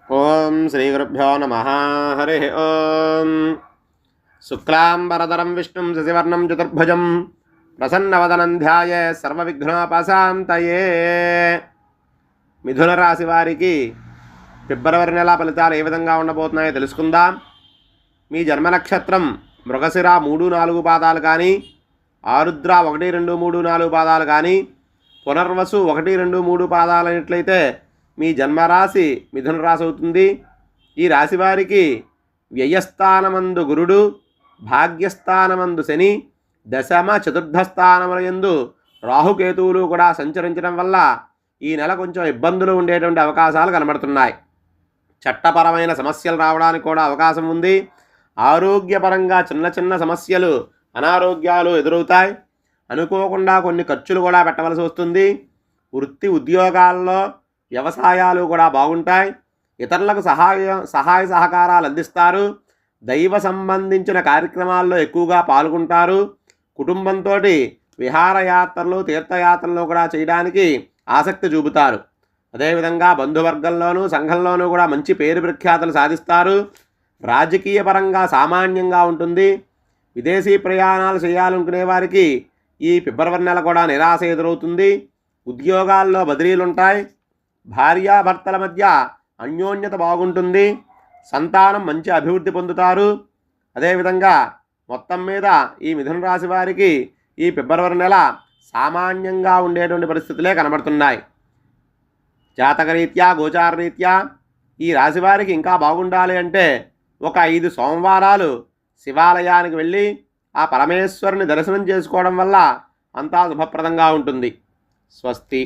ఓం శ్రీ గురుభ్యో నమః. హరి ఓం. శుక్లాంబరధరం విష్ణుం శశివర్ణం చతుర్భుజం ప్రసన్నవదనం ధ్యాయే సర్వవిఘ్నోపశాంతయే. మిథున రాశి వారికి ఫిబ్రవరి నెల ఫలితాలు ఏ విధంగా ఉండబోతున్నాయో తెలుసుకుందాం. మీ జన్మ నక్షత్రం మృగశిర 3-4 పాదాలు కానీ, ఆరుద్ర 1, 2, 3, 4 పాదాలు కానీ, పునర్వసు 1, 2, 3 పాదాలు అయినట్లయితే మీ జన్మరాశి మిథున రాశి అవుతుంది. ఈ రాశి వారికి వ్యయస్థానమందు గురుడు, భాగ్యస్థానమందు శని, దశమ చతుర్థ స్థానములందు రాహుకేతువులు కూడా సంచరించడం వల్ల ఈ నెల కొంచెం ఇబ్బందులు ఉండేటువంటి అవకాశాలు కనబడుతున్నాయి. చట్టపరమైన సమస్యలు రావడానికి కూడా అవకాశం ఉంది. ఆరోగ్యపరంగా చిన్న చిన్న సమస్యలు, అనారోగ్యాలు ఎదురవుతాయి. అనుకోకుండా కొన్ని ఖర్చులు కూడా పెట్టవలసి వస్తుంది. వృత్తి ఉద్యోగాల్లో వ్యవసాయాలు కూడా బాగుంటాయి. ఇతరులకు సహాయ సహకారాలు అందిస్తారు. దైవ సంబంధించిన కార్యక్రమాల్లో ఎక్కువగా పాల్గొంటారు. కుటుంబంతో విహారయాత్రలు, తీర్థయాత్రలు కూడా చేయడానికి ఆసక్తి చూపుతారు. అదేవిధంగా బంధువర్గంలోనూ సంఘంలోనూ కూడా మంచి పేరు ప్రఖ్యాతులు సాధిస్తారు. రాజకీయ పరంగా సామాన్యంగా ఉంటుంది. విదేశీ ప్రయాణాలు చేయాలనుకునే వారికి ఈ ఫిబ్రవరి నెల కూడా నిరాశ ఎదురవుతుంది. ఉద్యోగాల్లో బదిలీలుంటాయి. భార్యాభర్తల మధ్య అన్యోన్యత బాగుంటుంది. సంతానం మంచి అభివృద్ధి పొందుతారు. అదేవిధంగా మొత్తం మీద ఈ మిథున రాశి వారికి ఈ ఫిబ్రవరి నెల సామాన్యంగా ఉండేటువంటి పరిస్థితులే కనబడుతున్నాయి. జాతకరీత్యా, గోచారరీత్యా ఈ రాశి వారికి ఇంకా బాగుండాలి అంటే ఒక 5 సోమవారాలు శివాలయానికి వెళ్ళి ఆ పరమేశ్వరుని దర్శనం చేసుకోవడం వల్ల అంతా శుభప్రదంగా ఉంటుంది. స్వస్తి.